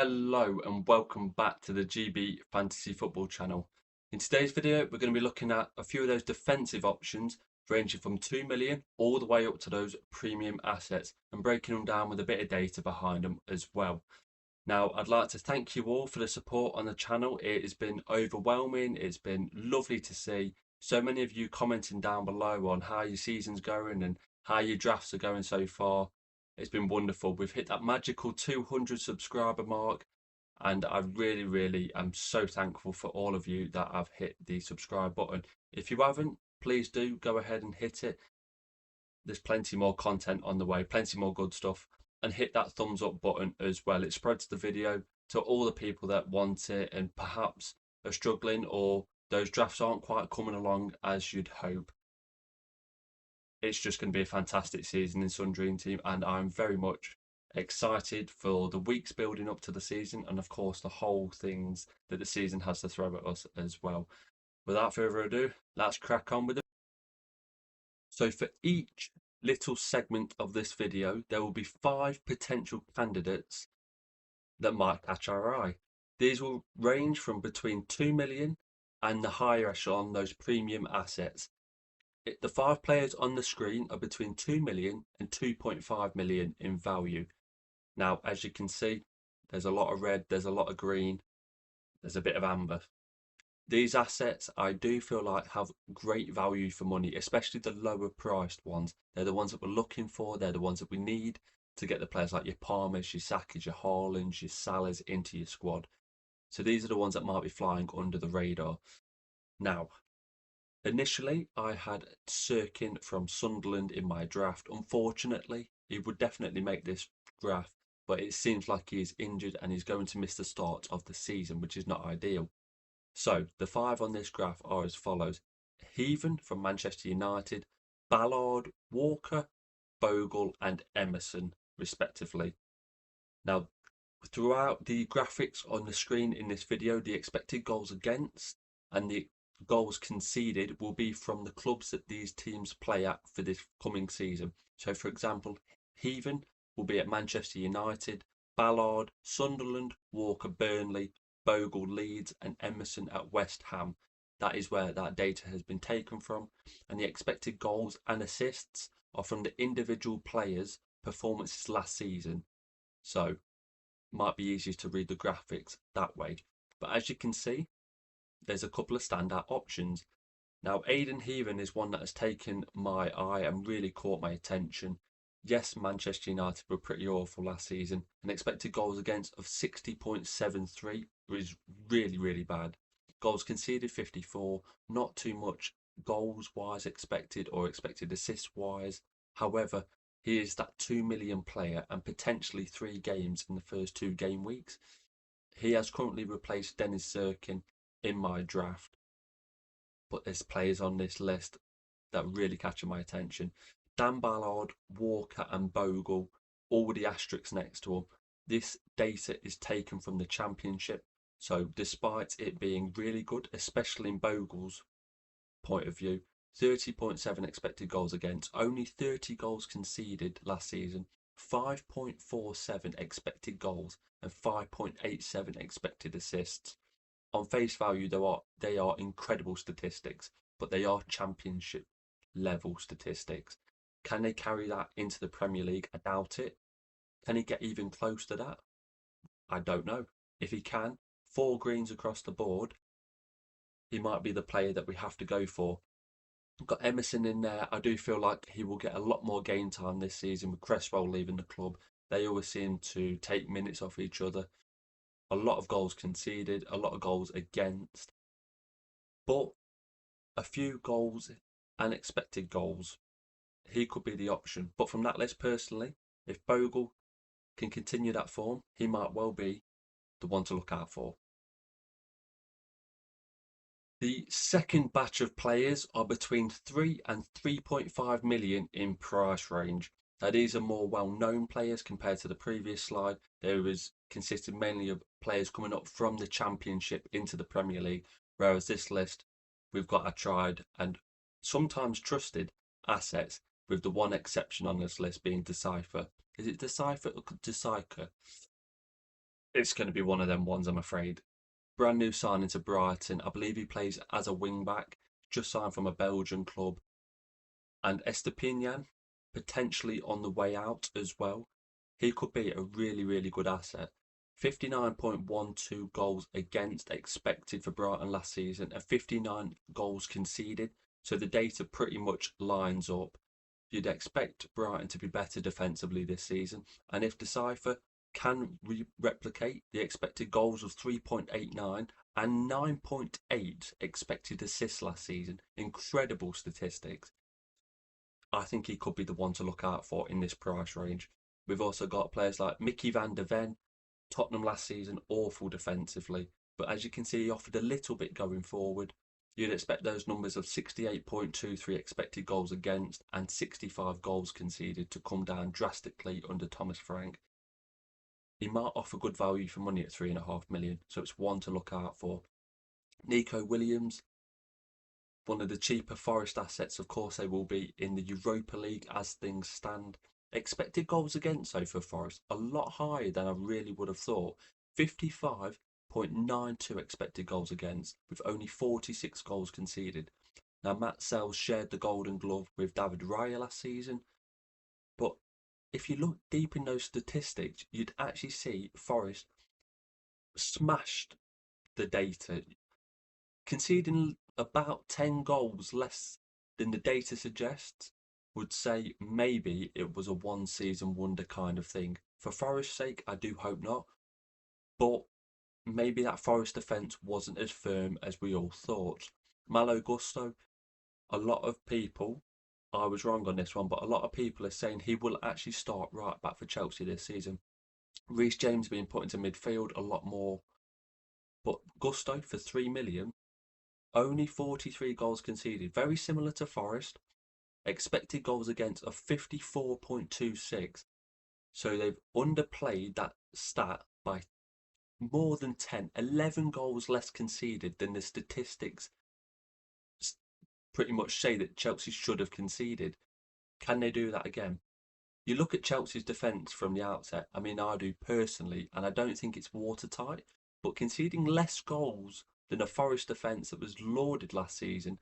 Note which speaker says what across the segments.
Speaker 1: Hello and welcome back to the GB Fantasy Football channel. In today's video, we're going to be looking at a few of those defensive options ranging from 2 million all the way up to those premium assets and breaking them down with a bit of data behind them as well. Now, I'd like to thank you all for the support on the channel. It has been overwhelming. It's been lovely to see so many of you commenting down below on how your season's going and how your drafts are going so far. It's been wonderful. We've hit that magical 200 subscriber mark, and I really am so thankful for all of you that have hit the subscribe button. If you haven't, please do go ahead and hit it. There's plenty more content on the way, plenty more good stuff, and hit that thumbs up button as well. It spreads the video to all the people that want it and perhaps are struggling or those drafts aren't quite coming along as you'd hope. It's just going to be a fantastic season in Sun Dream Team, and I'm very much excited for the weeks building up to the season and of course the whole things that the season has to throw at us as well. Without further ado, let's crack on with it. So for each little segment of this video, there will be 5 potential candidates that might catch our eye. These will range from between 2 million and the higher echelon, those premium assets. The 5 players on the screen are between 2 million and 2.5 million in value. Now, as you can see, there's a lot of red, there's a lot of green, there's a bit of amber. These assets, I do feel like, have great value for money, especially the lower priced ones. They're the ones that we're looking for, they're the ones that we need to get the players like your Palmers, your Sakas, your Haalands, your Salahs into your squad. So these are the ones that might be flying under the radar. Now, initially, I had Sirkin from Sunderland in my draft. Unfortunately, he would definitely make this draft, but it seems like he is injured and he's going to miss the start of the season, which is not ideal. So the 5 on this graph are as follows: Heaven from Manchester United, Ballard, Walker, Bogle and Emerson, respectively. Now, throughout the graphics on the screen in this video, the expected goals against and the goals conceded will be from the clubs that these teams play at for this coming season. So, for example, Heaven will be at Manchester United, Ballard, Sunderland, Walker, Burnley, Bogle, Leeds, and Emerson at West Ham. That is where that data has been taken from. And the expected goals and assists are from the individual players' performances last season. So, might be easier to read the graphics that way. But as you can see, there's a couple of standout options. Now, Aidan Heaven is one that has taken my eye and really caught my attention. Yes, Manchester United were pretty awful last season. An expected goals against of 60.73 is really bad. Goals conceded 54, not too much goals wise expected or expected assist wise. However, he is that 2 million player and potentially 3 games in the first 2 game weeks. He has currently replaced Dennis Sirkin in my draft, but there's players on this list that really catch my attention. Dan Ballard, Walker and Bogle, all the asterisks next to them. This data is taken from the Championship, so despite it being really good, especially in Bogle's point of view, 30.7 expected goals against, only 30 goals conceded last season, 5.47 expected goals and 5.87 expected assists. On face value, they are incredible statistics, but they are Championship level statistics. Can they carry that into the Premier League? I doubt it. Can he get even close to that? I don't know. If he can, 4 greens across the board, he might be the player that we have to go for. I've got Emerson in there. I do feel like he will get a lot more game time this season with Cresswell leaving the club. They always seem to take minutes off each other. A lot of goals conceded, a lot of goals against, but a few goals, unexpected goals. He could be the option. But from that list personally, if Bogle can continue that form, he might well be the one to look out for. The second batch of players are between 3 and 3.5 million in price range. Now, these are more well-known players compared to the previous slide. There was consisted mainly of players coming up from the Championship into the Premier League, whereas this list, we've got a tried and sometimes trusted assets, with the one exception on this list being Decipher. Is it Decipher or Decipher? It's going to be one of them ones, I'm afraid. Brand new signing to Brighton. I believe he plays as a wing back, just signed from a Belgian club. And Estepinian, potentially on the way out as well. He could be a really, really good asset. 59.12 goals against expected for Brighton last season and 59 goals conceded. So the data pretty much lines up. You'd expect Brighton to be better defensively this season. And if Decipher can replicate the expected goals of 3.89 and 9.8 expected assists last season, incredible statistics. I think he could be the one to look out for in this price range. We've also got players like Mickey van der Ven, Tottenham last season, awful defensively. But as you can see, he offered a little bit going forward. You'd expect those numbers of 68.23 expected goals against and 65 goals conceded to come down drastically under Thomas Frank. He might offer good value for money at 3.5 million, so it's one to look out for. Nico Williams, one of the cheaper Forest assets, of course, they will be in the Europa League as things stand. Expected goals against, though, for Forest, a lot higher than I really would have thought. 55.92 expected goals against, with only 46 goals conceded. Now, Matt Sells shared the Golden Glove with David Raya last season, but if you look deep in those statistics, you'd actually see Forest smashed the data, conceding about 10 goals less than the data suggests. Would say maybe it was a one season wonder kind of thing. For Forest's sake, I do hope not. But maybe that Forest defence wasn't as firm as we all thought. Malo Gusto, a lot of people, I was wrong on this one, but a lot of people are saying he will actually start right back for Chelsea this season. Reece James being put into midfield a lot more. But Gusto for 3 million, only 43 goals conceded, very similar to Forest. Expected goals against of 54.26. So they've underplayed that stat by more than 10, 11 goals less conceded than the statistics pretty much say that Chelsea should have conceded. Can they do that again? You look at Chelsea's defence from the outset. I mean, I do personally, and I don't think it's watertight, but conceding less goals than a Forest defence that was lauded last season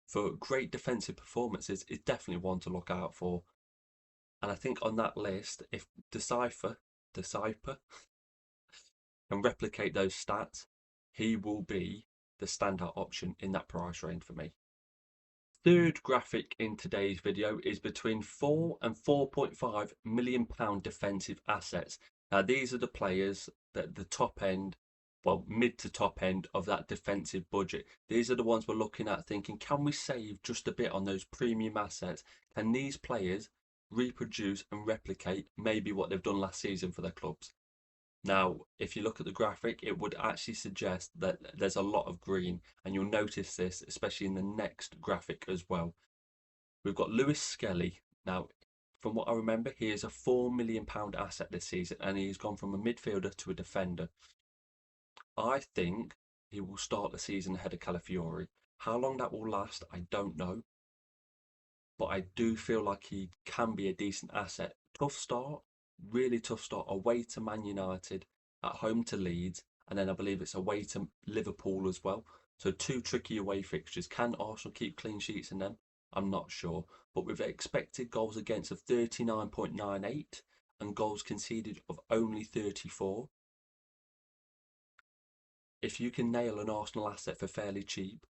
Speaker 1: for great defensive performances is definitely one to look out for. And I think on that list, if Decipher can replicate those stats, he will be the standout option in that price range for me. Third graphic in today's video is between 4 and 4.5 million pound defensive assets. Now these are the players that the top end, well, mid to top end of that defensive budget. These are the ones we're looking at thinking, can we save just a bit on those premium assets? Can these players reproduce and replicate maybe what they've done last season for their clubs? Now, if you look at the graphic, it would actually suggest that there's a lot of green, and you'll notice this, especially in the next graphic as well. We've got Lewis Skelly. Now, from what I remember, he is a £4 million asset this season, and he's gone from a midfielder to a defender. I think he will start the season ahead of Calafiori. How long that will last, I don't know. But I do feel like he can be a decent asset. Tough start, really tough start. Away to Man United, at home to Leeds, and then I believe it's away to Liverpool as well. So 2 tricky away fixtures. Can Arsenal keep clean sheets in them? I'm not sure. But with expected goals against of 39.98 and goals conceded of only 34, if you can nail an Arsenal asset for fairly cheap,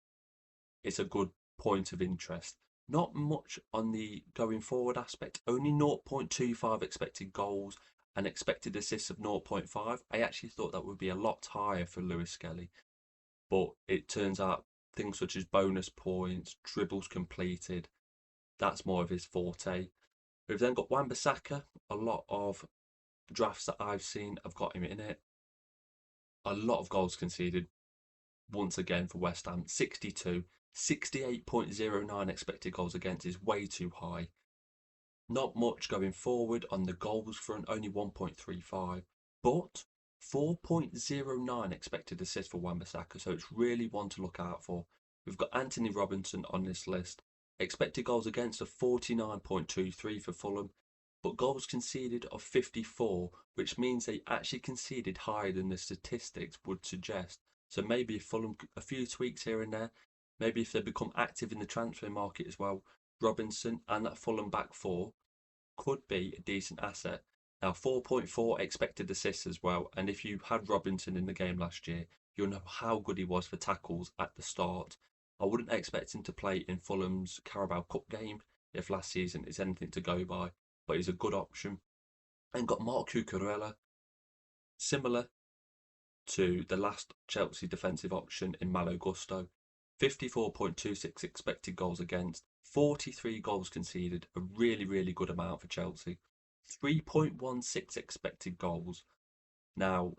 Speaker 1: it's a good point of interest. Not much on the going forward aspect, only 0.25 expected goals and expected assists of 0.5. I actually thought that would be a lot higher for Lewis Skelly, but it turns out things such as bonus points, dribbles completed, that's more of his forte. We've then got Wan-Bissaka. A lot of drafts that I've seen have got him in it. A lot of goals conceded once again for West Ham, 62. 68.09 expected goals against is way too high. Not much going forward on the goals front, only 1.35, but 4.09 expected assists for Wan-Bissaka, so it's really one to look out for. We've got Anthony Robinson on this list. Expected goals against of 49.23 for Fulham, but goals conceded of 54, which means they actually conceded higher than the statistics would suggest. So maybe if Fulham, a few tweaks here and there, maybe if they become active in the transfer market as well, Robinson and that Fulham back four could be a decent asset. Now, 4.4 expected assists as well. And if you had Robinson in the game last year, you'll know how good he was for tackles at the start. I wouldn't expect him to play in Fulham's Carabao Cup game if last season is anything to go by, but he's a good option. And got Mark Cucurella, similar to the last Chelsea defensive option in Malo Gusto. 54.26 expected goals against, 43 goals conceded, a really, really good amount for Chelsea. 3.16 expected goals. Now,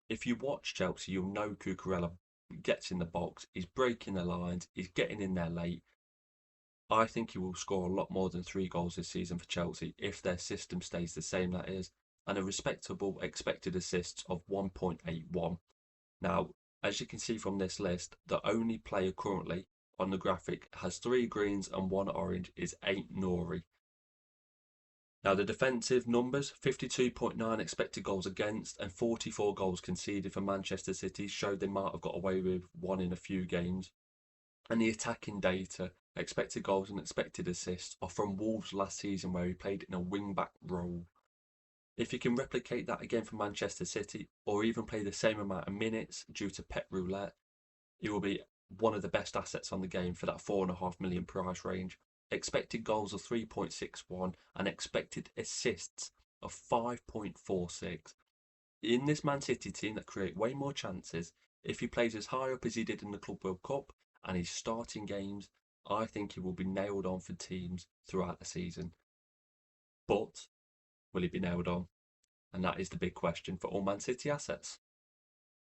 Speaker 1: if you watch Chelsea, you'll know Cucurella gets in the box, he's breaking the lines, he's getting in there late. I think he will score a lot more than 3 goals this season for Chelsea if their system stays the same, that is, and a respectable expected assists of 1.81. Now, as you can see from this list, the only player currently on the graphic has 3 greens and 1 orange is Ain't Nori. Now, the defensive numbers, 52.9 expected goals against and 44 goals conceded for Manchester City, showed they might have got away with one in a few games. And the attacking data, expected goals and expected assists, are from Wolves last season where he played in a wing-back role. If he can replicate that again for Manchester City, or even play the same amount of minutes due to Pep Roulette, he will be one of the best assets on the game for that 4.5 million price range. Expected goals of 3.61 and expected assists of 5.46. In this Man City team that create way more chances, if he plays as high up as he did in the Club World Cup and he's starting games, I think he will be nailed on for teams throughout the season. But will he be nailed on? And that is the big question for all Man City assets.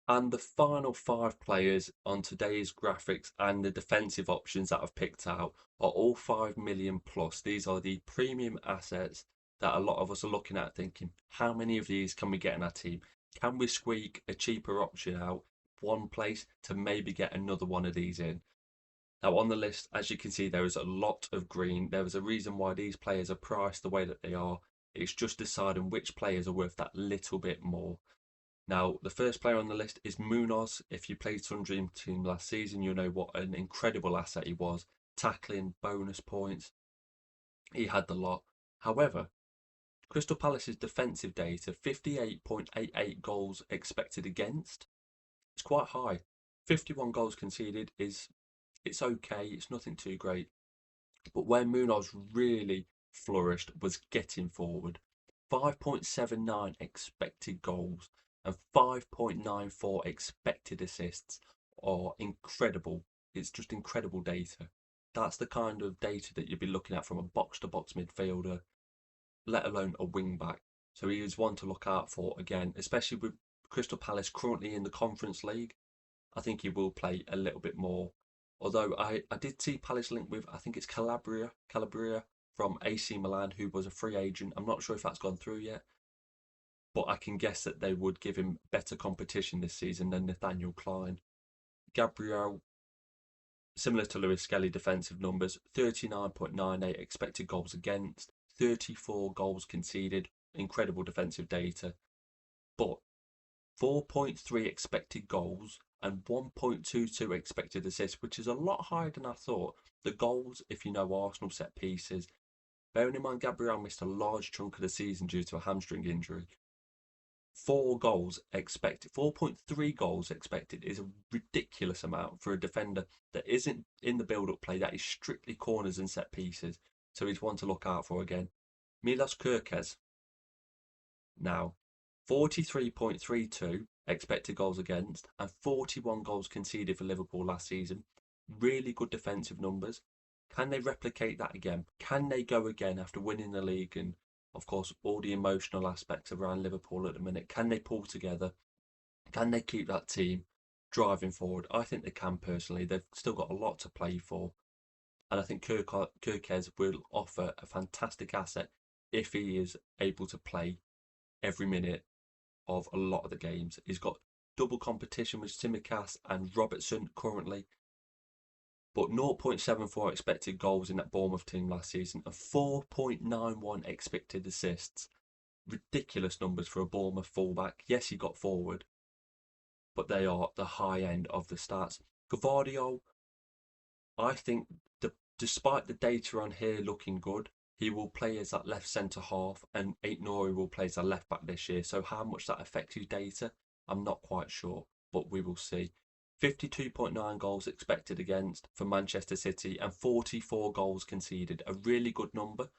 Speaker 1: And the final 5 players on today's graphics and the defensive options that I've picked out are all 5 million plus. These are the premium assets that a lot of us are looking at thinking, how many of these can we get in our team? Can we squeak a cheaper option out one place to maybe get another one of these in? Now, on the list, as you can see, there is a lot of green. There is a reason why these players are priced the way that they are. It's just deciding which players are worth that little bit more. Now, the first player on the list is Munoz. If you played Sun Dream Team last season, you know what an incredible asset he was. Tackling, bonus points. He had the lot. However, Crystal Palace's defensive data, 58.88 goals expected against. It's quite high. 51 goals conceded it's okay. It's nothing too great. But where Munoz really flourished was getting forward. 5.79 expected goals and 5.94 expected assists are incredible. It's just incredible data. That's the kind of data that you'd be looking at from a box-to-box midfielder, let alone a wing-back. So he is one to look out for again, especially with Crystal Palace currently in the Conference League. I think he will play a little bit more. Although I did see Palace linked with, I think it's Calabria from AC Milan, who was a free agent. I'm not sure if that's gone through yet, but I can guess that they would give him better competition this season than Nathaniel Klein. Gabriel, similar to Lewis Skelly, defensive numbers, 39.98 expected goals against, 34 goals conceded, incredible defensive data, but 4.3 expected goals and 1.22 expected assists, which is a lot higher than I thought. The goals, if you know Arsenal set pieces, bearing in mind Gabriel missed a large chunk of the season due to a hamstring injury. 4.3 goals expected is a ridiculous amount for a defender that isn't in the build-up play, that is strictly corners and set pieces. So he's one to look out for again. Milos Kerkez. Now, 43.32 expected goals against and 41 goals conceded for Liverpool last season. Really good defensive numbers. Can they replicate that again? Can they go again after winning the league and, of course, all the emotional aspects around Liverpool at the minute? Can they pull together? Can they keep that team driving forward? I think they can personally. They've still got a lot to play for. And I think Kerkez will offer a fantastic asset if he is able to play every minute of a lot of the games. He's got double competition with Tsimikas and Robertson currently. but 0.74 expected goals in that Bournemouth team last season and 4.91 expected assists. Ridiculous numbers for a Bournemouth fullback. Yes, he got forward, but they are the high end of the stats. Gavardio, I think, despite the data on here looking good, he will play as that left centre half, and Aït-Nouri will play as a left back this year. So how much that affects his data, I'm not quite sure, but we will see. 52.9 goals expected against for Manchester City and 44 goals conceded. A really good number,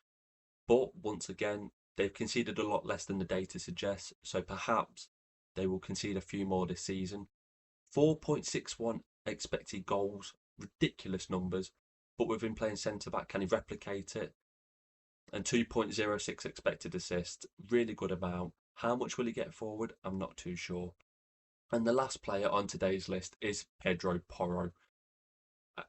Speaker 1: but once again, they've conceded a lot less than the data suggests, so perhaps they will concede a few more this season. 4.61 expected goals, ridiculous numbers, but with him playing centre back, can he replicate it? And 2.06 expected assists, really good amount. How much will he get forward? I'm not too sure. And the last player on today's list is Pedro Porro. Uh,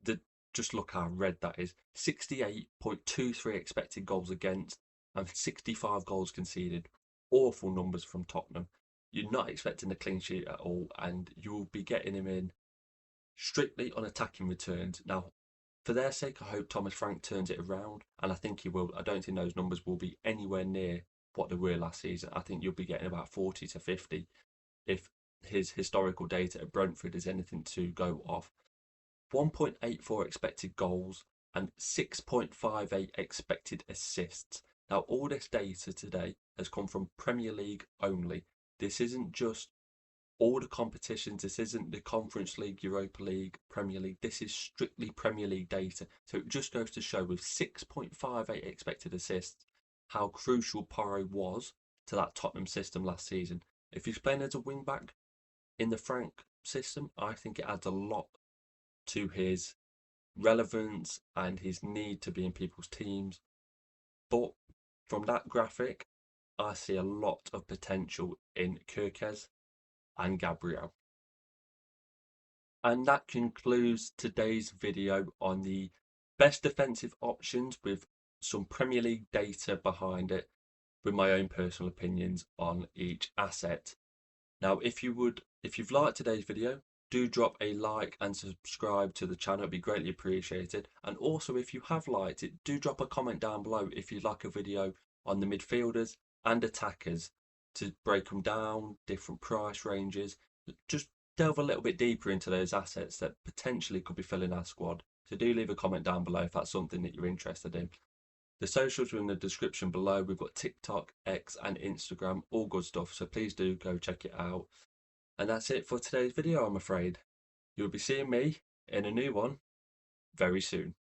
Speaker 1: The, just look how red that is. 68.23 expected goals against and 65 goals conceded. Awful numbers from Tottenham. You're not expecting a clean sheet at all, and you'll be getting him in strictly on attacking returns. Now, for their sake, I hope Thomas Frank turns it around, and I think he will. I don't think those numbers will be anywhere near what they were last season. I think you'll be getting about 40 to 50 if his historical data at Brentford is anything to go off. 1.84 expected goals and 6.58 expected assists. Now, all this data today has come from Premier League only. This isn't just all the competitions. This isn't the Conference League, Europa League, Premier League. This is strictly Premier League data. So it just goes to show with 6.58 expected assists how crucial Porro was to that Tottenham system last season. If he's playing as a wing back in the Frank system, I think it adds a lot to his relevance and his need to be in people's teams. But from that graphic, I see a lot of potential in Kirkez and Gabriel. And that concludes today's video on the best defensive options with some Premier League data behind it, with my own personal opinions on each asset. Now, if you've liked today's video, do drop a like and subscribe to the channel. It'd be greatly appreciated. And also, if you have liked it, do drop a comment down below if you'd like a video on the midfielders and attackers to break them down, different price ranges, just delve a little bit deeper into those assets that potentially could be filling our squad. So do leave a comment down below if that's something that you're interested in. The socials are in the description below. We've got TikTok, X and Instagram, all good stuff. So please do go check it out. And that's it for today's video, I'm afraid. You'll be seeing me in a new one very soon.